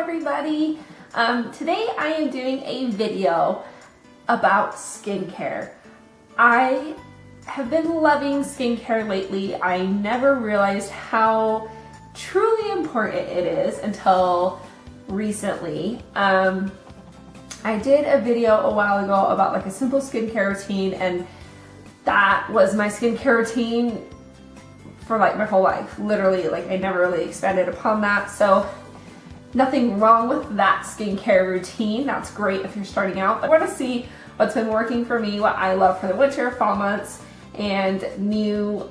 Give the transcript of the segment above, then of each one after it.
everybody. Today I am doing a video about skincare. I have been loving skincare lately. I never realized how truly important it is until recently. I did a video a while ago about like a simple skincare routine, and that was my skincare routine for like my whole life. Literally, like I never really expanded upon that. So nothing wrong with that skincare routine. That's great if you're starting out. But I want to see what's been working for me, what I love for the winter, fall months, and new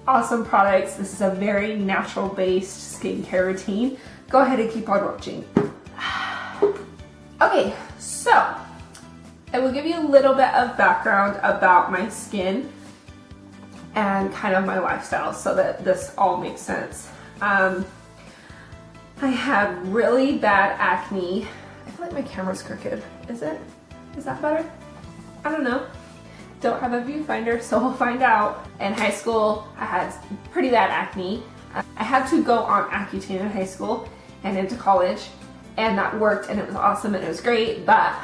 awesome products. This is a very natural based skincare routine. Go ahead and keep on watching. Okay, so I will give you a little bit of background about my skin and kind of my lifestyle so that this all makes sense. I had really bad acne. I feel like my camera's crooked. Is it? Is that better? I don't know. Don't have a viewfinder, so we'll find out. In high school, I had pretty bad acne. I had to go on Accutane in high school and into college, and that worked, and it was awesome, and it was great, but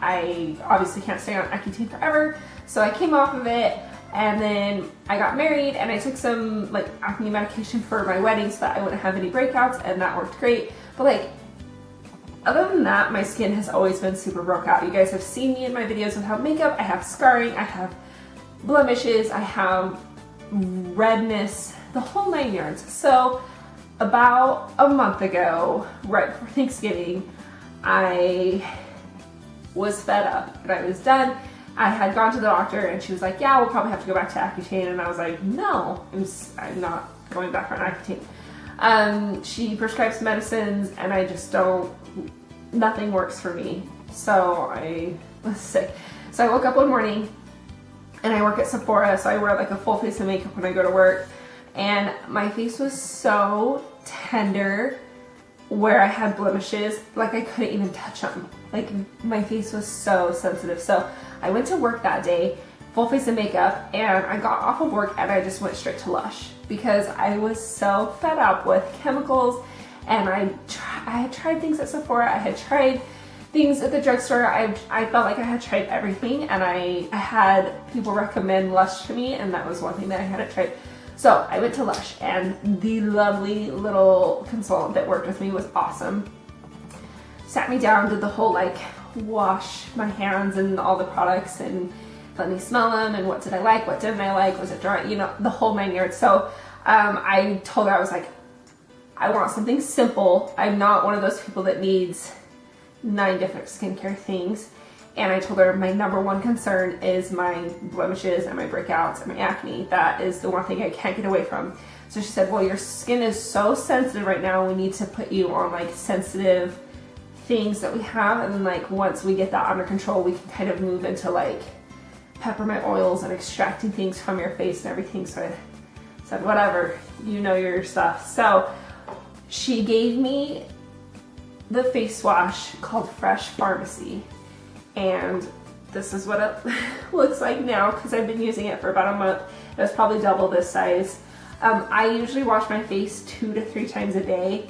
I obviously can't stay on Accutane forever, so I came off of it, and then I got married, and I took some like acne medication for my wedding so that I wouldn't have any breakouts, and that worked great. But like, other than that, my skin has always been super broke out. You guys have seen me in my videos without makeup. I have scarring, I have blemishes, I have redness, the whole 9 yards. So about a month ago, right before Thanksgiving, I was fed up and I was done. I had gone to the doctor and she was like, yeah, we'll probably have to go back to Accutane. And I was like, no, I'm not going back on Accutane. She prescribes medicines and I just don't, nothing works for me. So I was sick. So I woke up one morning and I work at Sephora, so I wear like a full face of makeup when I go to work. And my face was so tender where I had blemishes, like I couldn't even touch them. Like my face was so sensitive. So I went to work that day, full face of makeup, and I got off of work and I just went straight to Lush because I was so fed up with chemicals. And I had tried things at Sephora, I had tried things at the drugstore. I felt like I had tried everything, and I had people recommend Lush to me, and that was one thing that I hadn't tried. So I went to Lush, and the lovely little consultant that worked with me was awesome. Sat me down, did the whole like wash my hands and all the products and let me smell them, and what did I like, what didn't I like, was it dry, you know, the whole 9 yards. So I told her, I was like, I want something simple. I'm not one of those people that needs 9 different skincare things. And I told her my number one concern is my blemishes and my breakouts and my acne. That is the one thing I can't get away from. So she said, well, your skin is so sensitive right now. We need to put you on like sensitive things that we have. And then like once we get that under control, we can kind of move into like peppermint oils and extracting things from your face and everything. So I said, whatever, you know your stuff. So she gave me the face wash called Fresh Pharmacy. And this is what it looks like now because I've been using it for about a month. It was probably double this size. I usually wash my face 2 to 3 times a day.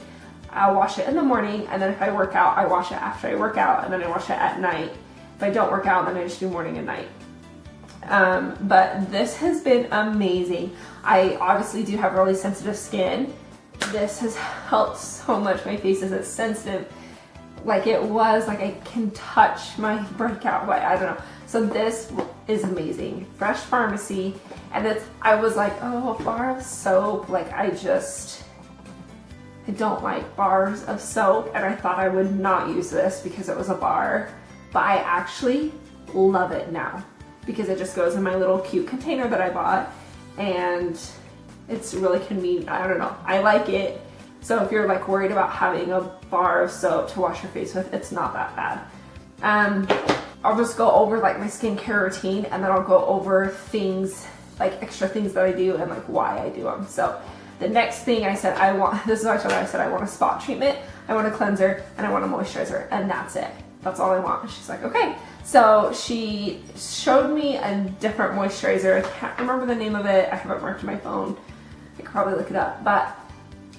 I'll wash it in the morning, and then if I work out, I wash it after I work out, and then I wash it at night. If I don't work out, then I just do morning and night. But this has been amazing. I obviously do have really sensitive skin. This has helped so much. My face isn't sensitive like it was, like I can touch my breakout, but I don't know. So this is amazing. Fresh Pharmacy. And I was like, oh, a bar of soap. Like I don't like bars of soap, and I thought I would not use this because it was a bar, but I actually love it now because it just goes in my little cute container that I bought, and it's really convenient. I don't know, I like it. So if you're like worried about having a bar of soap to wash your face with, it's not that bad. I'll just go over like my skincare routine, and then I'll go over things, like extra things that I do and like why I do them. So the next thing I said, this is what I said, I want a spot treatment, I want a cleanser, and I want a moisturizer, and that's it. That's all I want. And she's like, okay. So she showed me a different moisturizer. I can't remember the name of it. I have it marked on my phone. I could probably look it up, but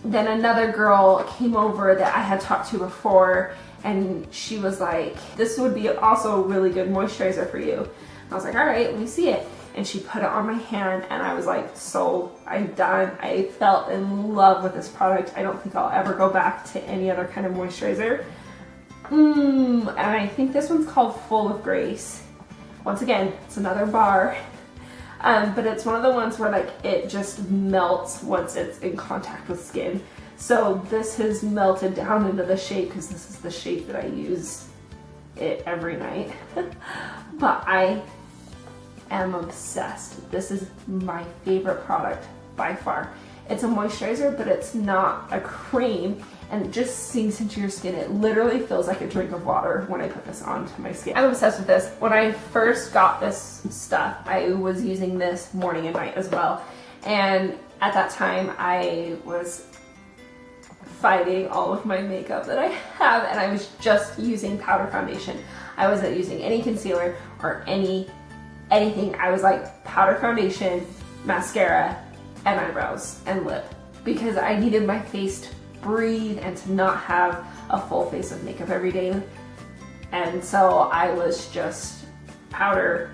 Then another girl came over that I had talked to before, and she was like, this would be also a really good moisturizer for you. I was like, all right, let me see it. And she put it on my hand, and I was like, so I'm done. I fell in love with this product. I don't think I'll ever go back to any other kind of moisturizer. And I think this one's called Full of Grace. Once again, it's another bar. But it's one of the ones where like it just melts once it's in contact with skin. So this has melted down into the shape because this is the shape that I use it every night. But I am obsessed. This is my favorite product by far. It's a moisturizer, but it's not a cream, and it just sinks into your skin. It literally feels like a drink of water when I put this onto my skin. I'm obsessed with this. When I first got this stuff, I was using this morning and night as well. And at that time, I was fighting all of my makeup that I have, and I was just using powder foundation. I wasn't using any concealer or anything. I was like powder foundation, mascara, and eyebrows and lip, because I needed my face to breathe and to not have a full face of makeup every day. And so I was just powder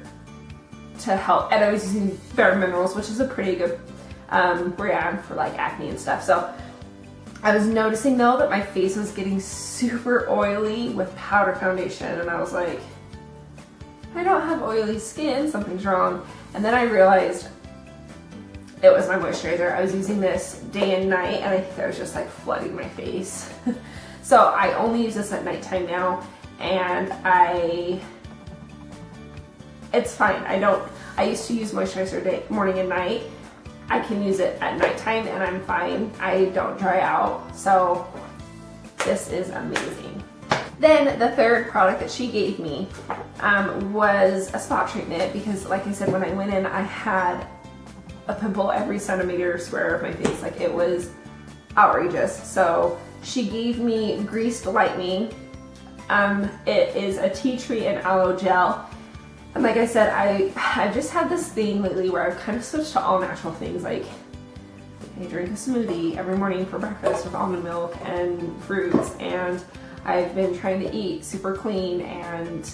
to help, and I was using Bare Minerals, which is a pretty good brand for like acne and stuff. So I was noticing though that my face was getting super oily with powder foundation, and I was like, I don't have oily skin, something's wrong. And then I realized it was my moisturizer. I was using this day and night, and I think I was just like flooding my face. So I only use this at nighttime now, and it's fine. I used to use moisturizer morning and night. I can use it at nighttime and I'm fine. I don't dry out. So this is amazing. Then the third product that she gave me was a spot treatment, because like I said, when I went in, I had a pimple every centimeter square of my face. Like, it was outrageous. So she gave me Greased Lightning. It is a tea tree and aloe gel. And like I said, I've just had this thing lately where I've kind of switched to all natural things. Like, I drink a smoothie every morning for breakfast with almond milk and fruits, and I've been trying to eat super clean, and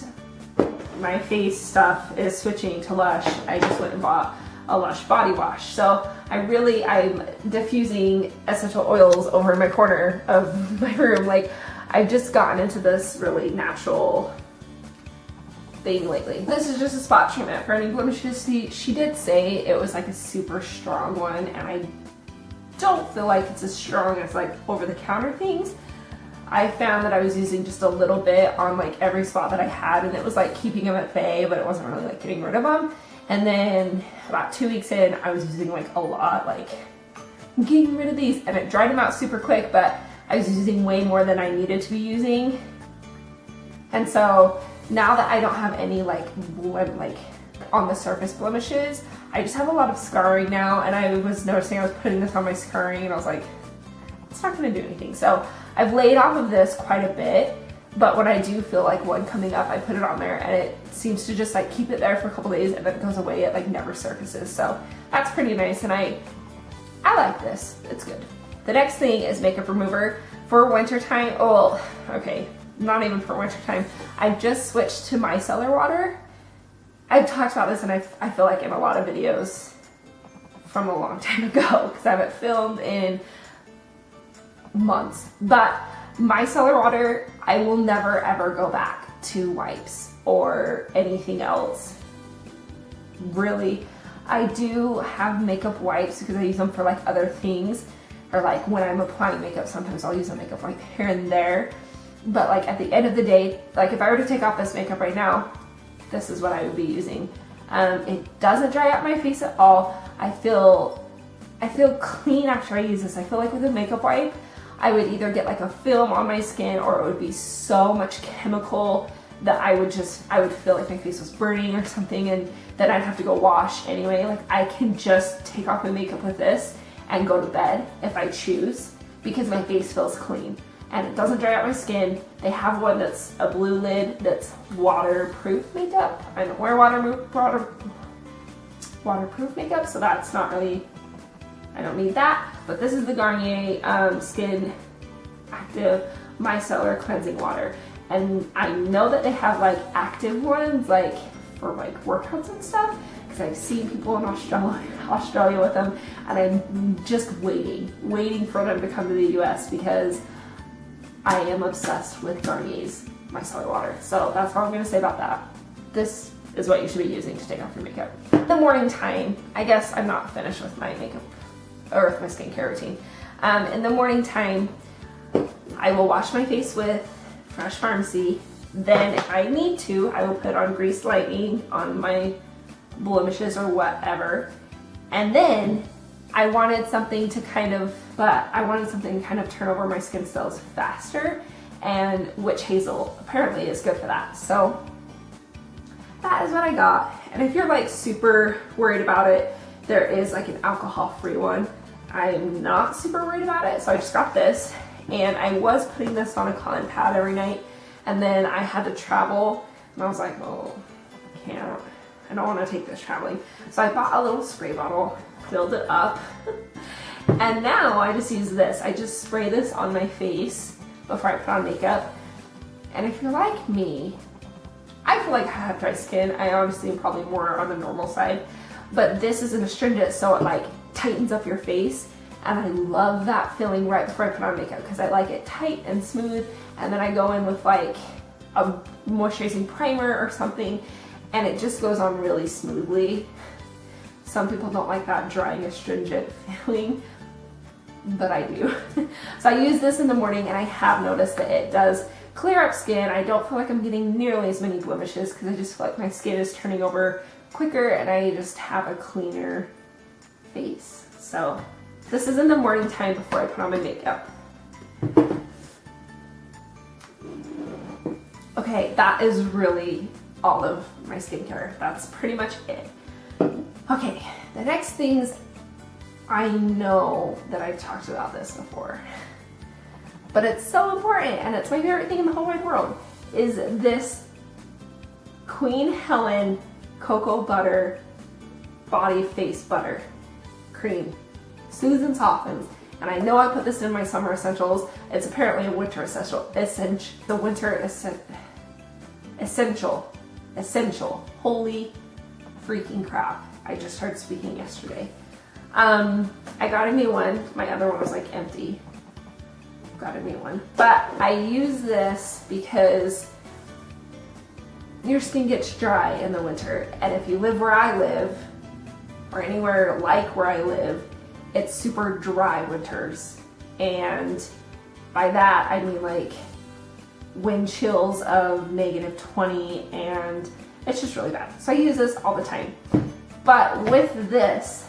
my face stuff is switching to Lush. I just went and bought a Lush body wash. So I'm diffusing essential oils over in my corner of my room. Like, I've just gotten into this really natural thing lately. This is just a spot treatment for any blemishes. She did say it was like a super strong one, and I don't feel like it's as strong as like over-the-counter things. I found that I was using just a little bit on like every spot that I had, and it was like keeping them at bay, but it wasn't really like getting rid of them. And then about 2 weeks in, I was using like a lot, like getting rid of these, and it dried them out super quick, but I was using way more than I needed to be using. And so now that I don't have any like on the surface blemishes, I just have a lot of scarring now, and I was noticing I was putting this on my scarring, and I was like, it's not gonna do anything. So I've laid off of this quite a bit, but when I do feel like one coming up, I put it on there, and it seems to just like keep it there for a couple days, and then it goes away. It like never surfaces. So that's pretty nice, and I like this. It's good. The next thing is makeup remover for winter time. Oh, okay, not even for winter time. I've just switched to micellar water. I've talked about this, and I feel like in a lot of videos from a long time ago, because I haven't filmed in months. But micellar water, I will never ever go back to wipes or anything else. Really, I do have makeup wipes because I use them for like other things, or like when I'm applying makeup, sometimes I'll use a makeup wipe here and there. But like at the end of the day, like if I were to take off this makeup right now, this is what I would be using. It doesn't dry out my face at all. I feel clean after I use this. I feel like with a makeup wipe, I would either get like a film on my skin, or it would be so much chemical that I would feel like my face was burning or something, and then I'd have to go wash anyway. Like, I can just take off my makeup with this and go to bed if I choose, because my face feels clean and it doesn't dry out my skin. They have one that's a blue lid that's waterproof makeup. I don't wear waterproof makeup, so that's not really I don't need that, but this is the Garnier Skin Active Micellar Cleansing Water. And I know that they have like active ones, like for like workouts and stuff, because I've seen people in Australia with them, and I'm just waiting for them to come to the US because I am obsessed with Garnier's micellar water. So that's all I'm gonna say about that. This is what you should be using to take off your makeup. The morning time, I guess I'm not finished with my makeup or with my skincare routine. In the morning time, I will wash my face with Fresh Pharmacy. Then if I need to, I will put on Grease Lightning on my blemishes or whatever. And then I wanted something to kind of turn over my skin cells faster, and Witch Hazel apparently is good for that. So that is what I got. And if you're like super worried about it, there is like an alcohol-free one. I'm not super worried about it, so I just got this. And I was putting this on a cotton pad every night, and then I had to travel, and I was like, oh, I don't want to take this traveling. So I bought a little spray bottle, filled it up, and now I just use this. I just spray this on my face before I put on makeup. And if you're like me, I feel like I have dry skin. I honestly am probably more on the normal side, but this is an astringent, so it like tightens up your face. And I love that feeling right before I put on makeup because I like it tight and smooth. And then I go in with like a moisturizing primer or something, and it just goes on really smoothly. Some people don't like that drying astringent feeling, but I do. So I use this in the morning, and I have noticed that it does clear up skin. I don't feel like I'm getting nearly as many blemishes because I just feel like my skin is turning over quicker and I just have a cleaner face. So this is in the morning time before I put on my makeup. Okay, that is really all of my skincare. That's pretty much it. Okay, the next things, I know that I've talked about this before, but it's so important, and it's my favorite thing in the whole wide world, is this Queen Helen Cocoa Butter Body Face Butter Cream. Soothes and softens. And I know I put this in my summer essentials. It's apparently a winter essential. Essential. Holy freaking crap. I just started speaking yesterday. I got a new one. My other one was like empty. Got a new one. But I use this because your skin gets dry in the winter. And if you live where I live, or anywhere like where I live, it's super dry winters. And by that, I mean like wind chills of -20, and it's just really bad. So I use this all the time. But with this,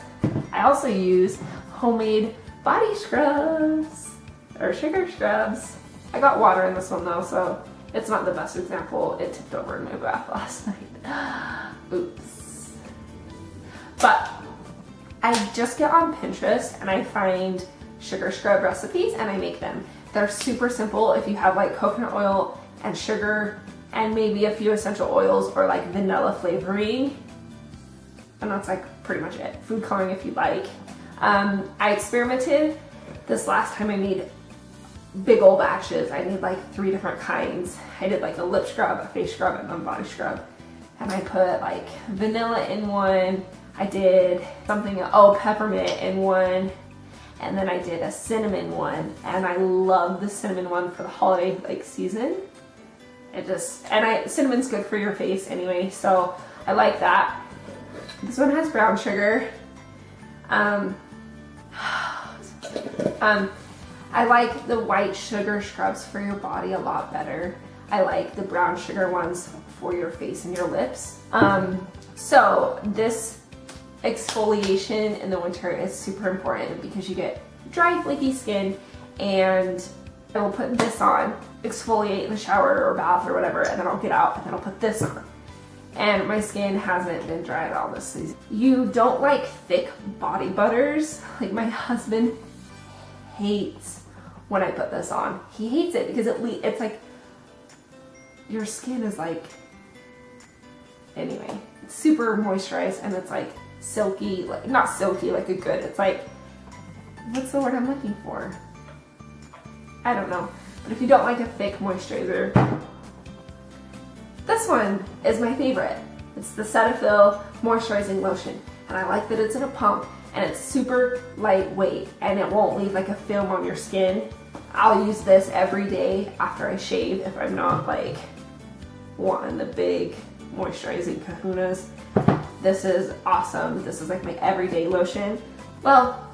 I also use homemade body scrubs or sugar scrubs. I got water in this one though, so it's not the best example. It tipped over in my bath last night. Oops. But I just get on Pinterest and I find sugar scrub recipes and I make them. They're super simple. If you have like coconut oil and sugar and maybe a few essential oils or like vanilla flavoring, and that's like pretty much it. Food coloring if you like. I experimented this last time. I made big old batches. I made like 3 different kinds. I did like a lip scrub, a face scrub, and a body scrub. And I put like vanilla in one. I did peppermint in one, and then I did a cinnamon one, and I love the cinnamon one for the holiday like season. Cinnamon's good for your face anyway, so I like that. This one has brown sugar. I like the white sugar scrubs for your body a lot better. I like the brown sugar ones for your face and your lips. So this exfoliation in the winter is super important because you get dry, flaky skin, and I will put this on, exfoliate in the shower or bath or whatever, and then I'll get out and then I'll put this on. And my skin hasn't been dry at all this season. You don't like thick body butters. Like my husband hates when I put this on. He hates it because it's like, your skin is like, anyway, it's super moisturized and it's like silky, like not silky like a good, it's like what's the word I'm looking for? I don't know. But if you don't like a thick moisturizer, this one is my favorite. It's the Cetaphil Moisturizing Lotion. And I like that it's in a pump and it's super lightweight and it won't leave like a film on your skin. I'll use this every day after I shave if I'm not like wanting the big moisturizing kahunas. This is awesome. This is like my everyday lotion. Well,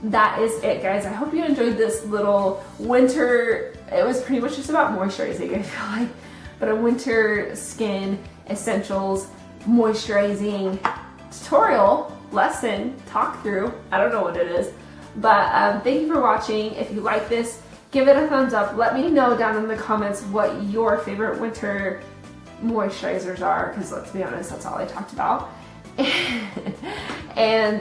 that is it, guys. I hope you enjoyed this little winter, it was pretty much just about moisturizing, I feel like, but a winter skin essentials moisturizing tutorial, lesson, talk through. I don't know what it is, but thank you for watching. If you like this, give it a thumbs up. Let me know down in the comments what your favorite winter moisturizers are, because let's be honest, that's all I talked about. And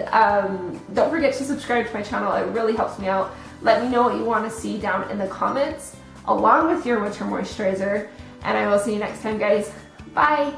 don't forget to subscribe to my channel. It really helps me out. Let me know what you want to see down in the comments along with your winter moisturizer, and I will see you next time, guys. Bye.